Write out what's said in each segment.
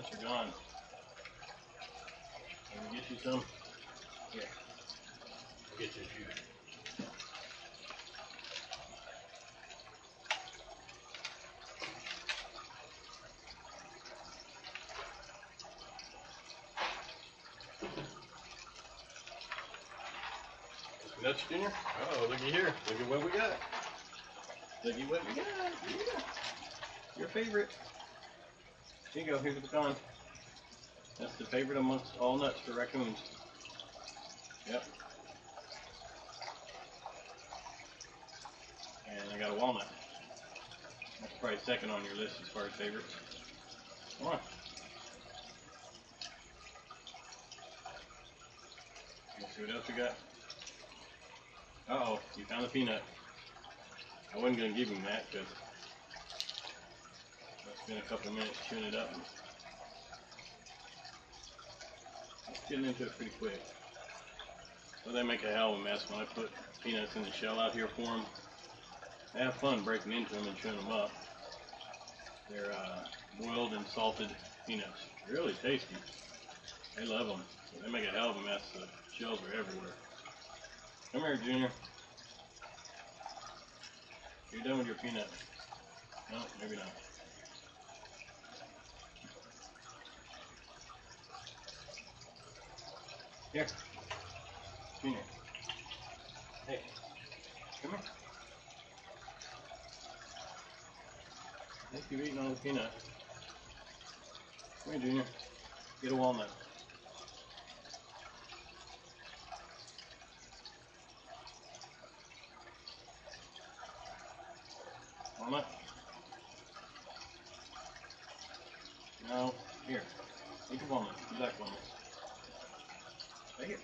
nuts are gone. Let me get you some. Here. I'll get you a few. Nuts, Junior? Oh, looky here. Look at what we got. Looky what we got. Yeah. Your favorite. Here you go. Here's the pecan. That's the favorite amongst all nuts for raccoons. Yep. And I got a walnut. That's probably second on your list as far as favorites. Come on. Let's see what else we got. Uh-oh, you found the peanut. I wasn't going to give him that because I spent a couple of minutes chewing it up. It's getting into it pretty quick. Well, they make a hell of a mess when I put peanuts in the shell out here for them. I have fun breaking into them and chewing them up. They're boiled and salted peanuts. Really tasty. They love them. They make a hell of a mess. The shells are everywhere. Come here, Junior. You're done with your peanut. No, maybe not. Here. Junior. Hey. Come here. I think you've eaten all the peanut. Come here, Junior. Get a walnut. Walnut? No. Here. Take a walnut. You like walnuts. Take it.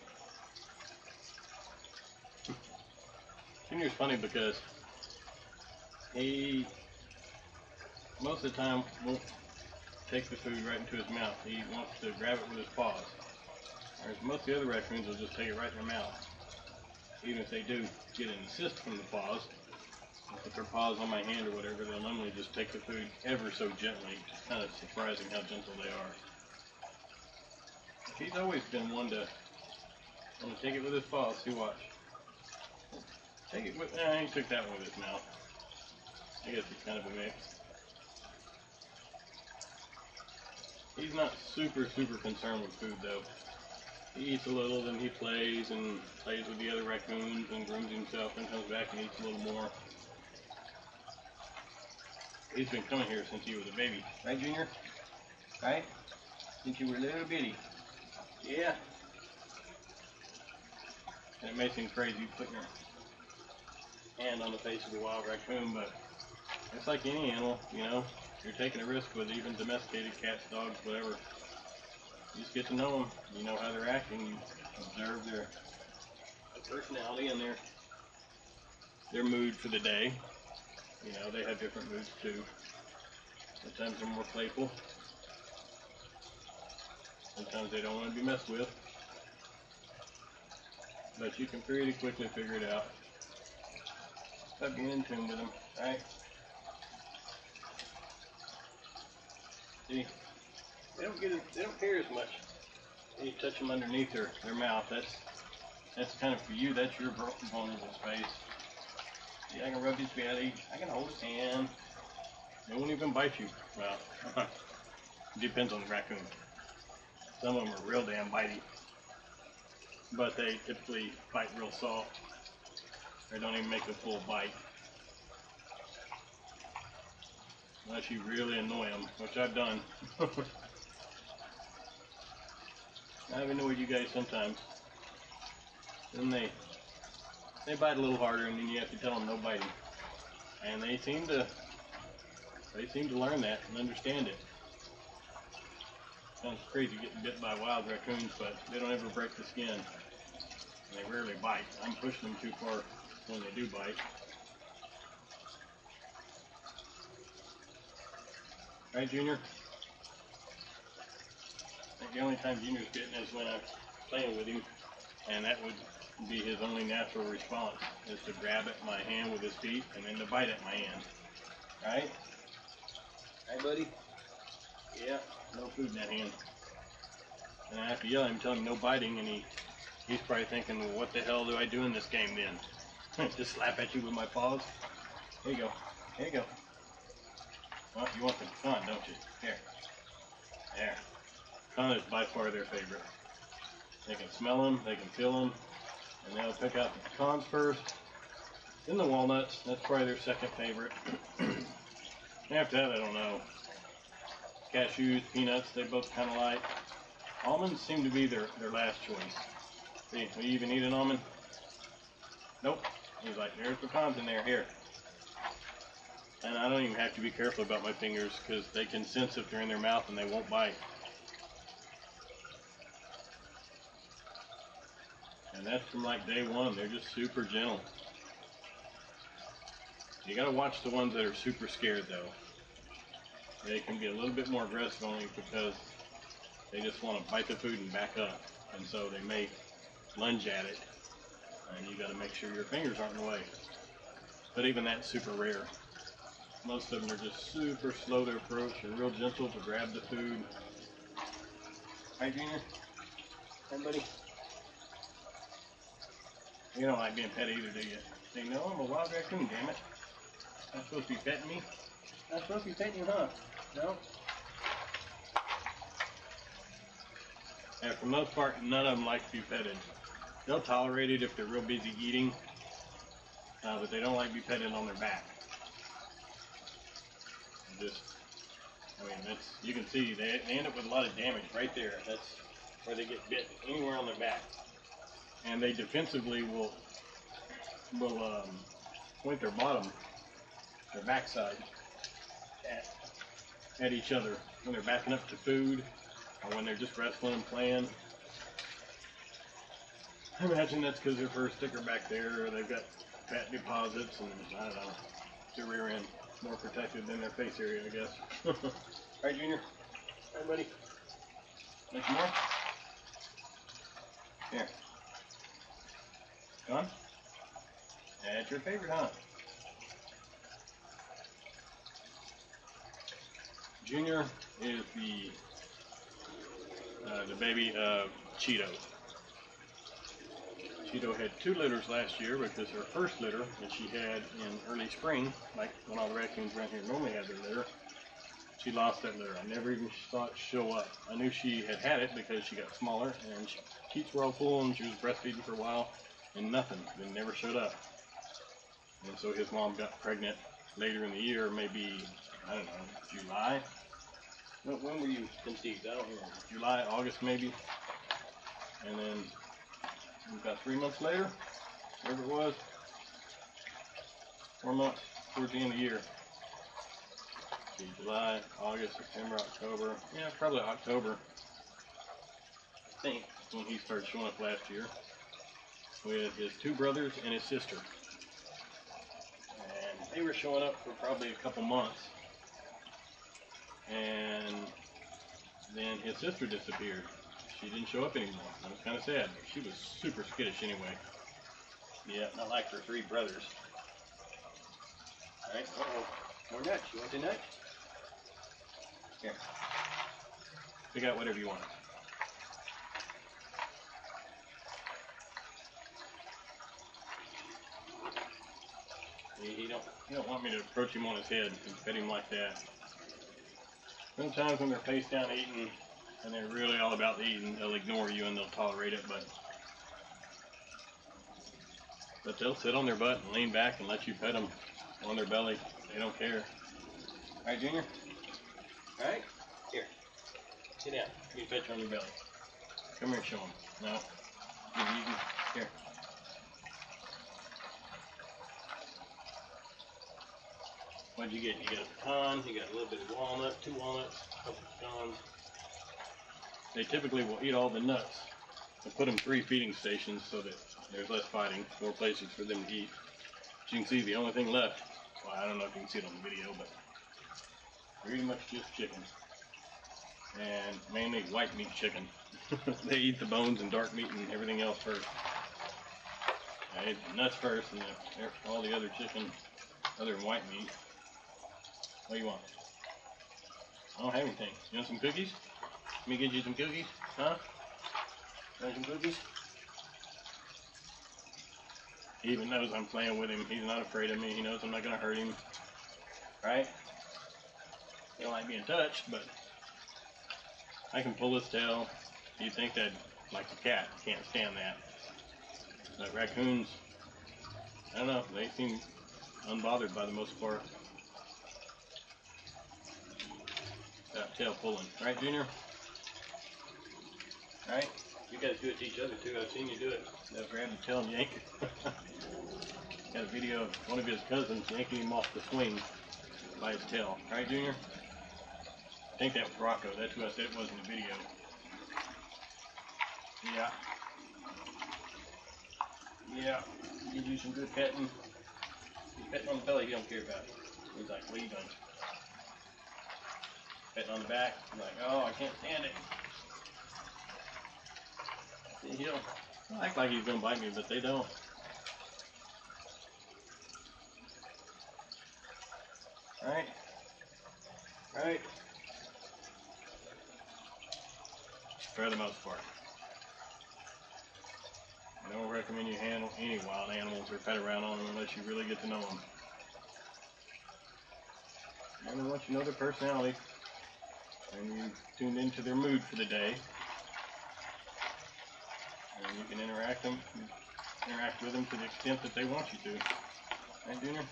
Junior's funny because he most of the time won't take the food right into his mouth. He wants to grab it with his paws. Whereas most of the other raccoons will just take it right in their mouth. Even if they do get an assist from the paws, put their paws on my hand or whatever, they'll normally just take the food ever so gently. It's kind of surprising how gentle they are. He's always been one to want to take it with his paws. See, watch. Take it with, he took that one with his mouth. I guess it's kind of a mix. He's not super concerned with food though. He eats a little, then he plays with the other raccoons and grooms himself and comes back and eats a little more. He's been coming here since he was a baby. Right, Junior? Right? Since you were little bitty. Yeah. And it may seem crazy putting your hand on the face of a wild raccoon, but it's like any animal, you know. You're taking a risk with even domesticated cats, dogs, whatever. You just get to know them. You know how they're acting. You observe their personality and their mood for the day. You know, they have different moods too. Sometimes they're more playful. Sometimes they don't want to be messed with. But you can pretty quickly figure it out by being in tune with them, right? See, they don't care as much when you touch them underneath their mouth. That's kind of for you. That's your vulnerable space. See, I can rub his belly. I can hold his hand. They won't even bite you. Well, it depends on the raccoon. Some of them are real damn bitey, but they typically bite real soft. They don't even make a full bite. Unless you really annoy them, which I've done. I've annoyed you guys sometimes. Then they bite a little harder, and then you have to tell them no biting. And they seem to learn that and understand it. Sounds crazy getting bit by wild raccoons, but they don't ever break the skin. And they rarely bite. I'm pushing them too far when they do bite. Right, Junior? I think the only time Junior's getting is when I'm playing with him, and that would be his only natural response, is to grab at my hand with his feet and then to bite at my hand. Right? Right, buddy? Yeah. No food in that hand. And I have to yell at him, tell him no biting, and he's probably thinking, well, what the hell do I do in this game then? Just slap at you with my paws? There you go. There you go. Well, you want the pecan, don't you? Here. There. Pecan is by far their favorite. They can smell them, they can feel them, and they'll pick out the pecans first. Then the walnuts, that's probably their second favorite. After that, I don't know. Cashews, peanuts, they both kind of like. Almonds seem to be their last choice. See, will you even eat an almond? Nope. He's like, there's pecans in there, here. And I don't even have to be careful about my fingers because they can sense if they're in their mouth and they won't bite. And that's from like day one. They're just super gentle. You gotta watch the ones that are super scared though. They can be a little bit more aggressive only because they just want to bite the food and back up. And so they may lunge at it. And you gotta make sure your fingers aren't in the way. But even that's super rare. Most of them are just super slow to approach. They're real gentle to grab the food. Hi, Junior. Hi, buddy. You don't like being pet either, do you? Say, no, I'm a wild raccoon, damn it. I'm supposed to be petting me? I'm supposed to be petting you, huh? No? And for the most part, none of them like to be petted. They'll tolerate it if they're real busy eating, but they don't like to be petted on their back. You can see they end up with a lot of damage right there. That's where they get bit, anywhere on their back. And they defensively will point their bottom, their backside, at each other when they're backing up to food or when they're just wrestling and playing. I imagine that's because their fur sticker back there, or they've got fat deposits, and I don't know, their rear end more protected than their face area, I guess. Alright, Junior. Alright, buddy. Like some more? Here. Gone? That's your favorite, huh? Junior is the baby of Cheeto. Cheeto had 2 litters last year because her first litter that she had in early spring, like when all the raccoons around here normally have their litter, she lost that litter. I never even saw it show up. I knew she had it because she got smaller and teats were all full and she was breastfeeding for a while and nothing. It never showed up. And so his mom got pregnant later in the year, maybe, I don't know, July? When were you conceived? I don't remember. July, August maybe. And then about 3 months later, whatever it was, 4 months towards the end of the year. July, August, September, October. Yeah, probably October. I think when he started showing up last year with his 2 brothers and his sister. And they were showing up for probably a couple months. And then his sister disappeared. She didn't show up anymore. I was kind of sad. She was super skittish anyway. Yeah, not like her 3 brothers. Alright, more nuts. You want the nuts? Here. Pick out whatever you want. You don't want me to approach him on his head and pet him like that. Sometimes when they're face down eating and they're really all about the eating, they'll ignore you and they'll tolerate it, but they'll sit on their butt and lean back and let you pet them on their belly. They don't care. Alright, Junior? Alright? Here. Sit down. You can pet you on your belly. Come here and show them. No. You're eating. Here. What'd you get? You got a pecan, you got a little bit of walnut, 2 walnuts, a couple of pecans. They typically will eat all the nuts. I put them 3 feeding stations so that there's less fighting, more places for them to eat. As you can see, the only thing left, well, I don't know if you can see it on the video, but pretty much just chicken. And mainly white meat chicken. They eat the bones and dark meat and everything else first. I ate the nuts first and all the other chicken, other than white meat. What do you want? I don't have anything. You want some cookies? Let me get you some cookies? Huh? Want some cookies? He even knows I'm playing with him. He's not afraid of me. He knows I'm not gonna hurt him. Right? He don't like being touched, but I can pull his tail. You'd think that, like a cat, can't stand that. But raccoons, I don't know, they seem unbothered by the most part. That tail pulling. Right, Junior? Right? You guys do it to each other too. I've seen you do it. They'll grab the tail and yank it. Got a video of one of his cousins yanking him off the swing by his tail. Right, Junior? I think that was Rocco. That's who I said it was in the video. Yeah. Yeah. You do some good petting. He's petting on the belly, he don't care about it. He's like, what are you doing? Petting on the back. I'm like, oh, I can't stand it. See, he'll act like he's gonna bite me, but they don't. Right? Right? For the most part. I don't recommend you handle any wild animals or pet around on them unless you really get to know them. And once you know their personality and you tune into their mood for the day, and you can interact with them to the extent that they want you to. Right, Junior?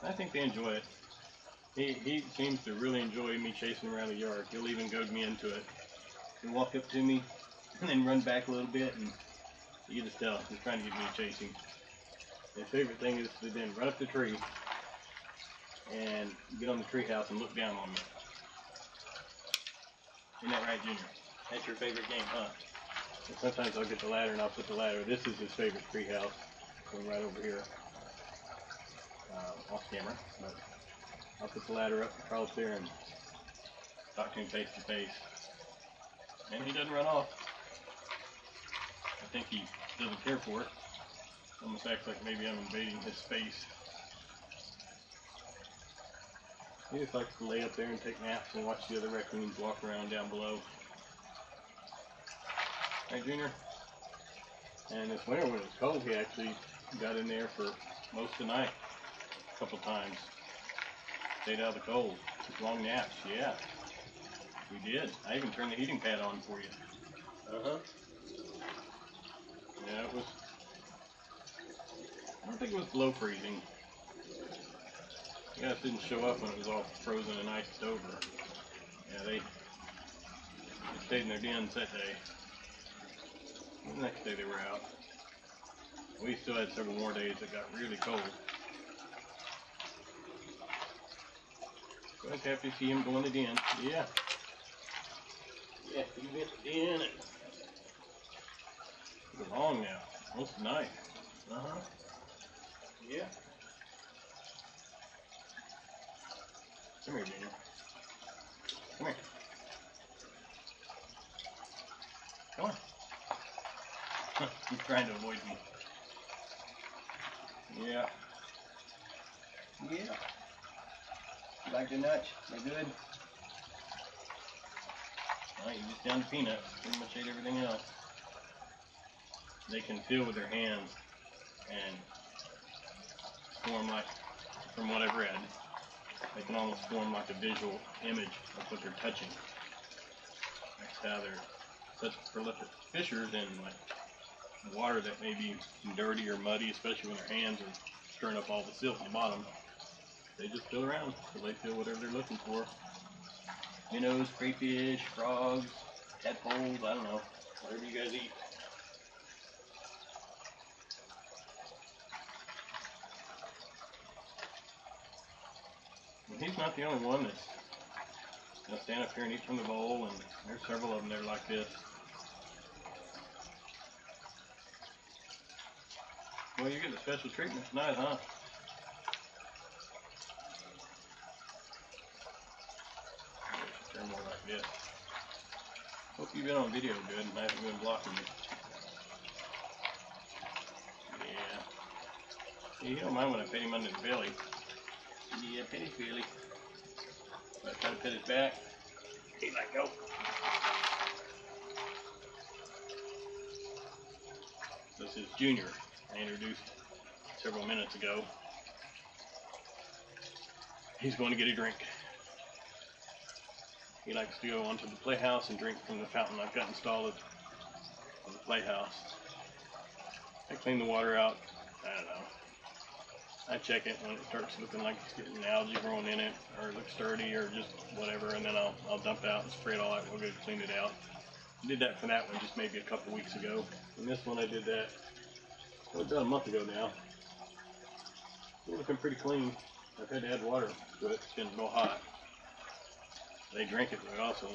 I think they enjoy it. He seems to really enjoy me chasing around the yard. He'll even goad me into it. He'll walk up to me and then run back a little bit, and you can just tell he's trying to get me to chase him. His favorite thing is to then run up the tree and get on the tree house and look down on me. Isn't that right, Junior? That's your favorite game, huh? And sometimes I'll get the ladder and I'll put the ladder. This is his favorite tree house. Going right over here. Off camera. But I'll put the ladder up, crawl up there, and talk to him face to face. And he doesn't run off. I think he doesn't care for it. Almost acts like maybe I'm invading his space. He just likes to lay up there and take naps and watch the other raccoons walk around down below. Right, Junior? And this winter when it was cold, he actually got in there for most of the night. A couple times. Stayed out of the cold. Took long naps, yeah. We did. I even turned the heating pad on for you. Uh-huh. Yeah, it was... I don't think it was below freezing. You guys didn't show up when it was all frozen and iced over. Yeah, they stayed in their dens that day. The next day they were out. We still had several more days that got really cold. So I'd have to see him go in the den. Yeah. Yeah, he went to the den and took long now. Most of the night. Uh-huh. Yeah. Come here, Junior. Come here. Come on. He's trying to avoid me. Yeah. Yeah. You like the nuts? They're good? Alright, you just down to peanuts. Pretty much ate everything else. They can feel with their hands and form like, from what I've read, they can almost form like a visual image of what they're touching. That's how they're such prolific fishers in like water that may be dirty or muddy, especially when their hands are stirring up all the silt in the bottom. They just feel around until they feel whatever they're looking for. Minnows, crayfish, frogs, tadpoles, I don't know, whatever you guys eat. And he's not the only one that's gonna stand up here and eat from the bowl, and there's several of them that are like this. Well, you're getting a special treatment tonight, huh? Turn more like this. Hope you've been on video good and I haven't been blocking you. Yeah. See, he don't mind when I pet him under the belly. Yeah, pet his belly. I try to pet his back. He let go. This is Junior, I introduced several minutes ago. He's going to get a drink. He likes to go onto the playhouse and drink from the fountain I've got installed in the playhouse. I clean the water out, I don't know. I check it when it starts looking like it's getting algae growing in it, or it looks dirty, or just whatever, and then I'll dump it out and spray it all out. We'll go clean it out. I did that for that one just maybe a couple weeks ago. And this one I did that, well, about a month ago now. It's looking pretty clean. I've had to add water to it. It's been real hot. They drink it, but they also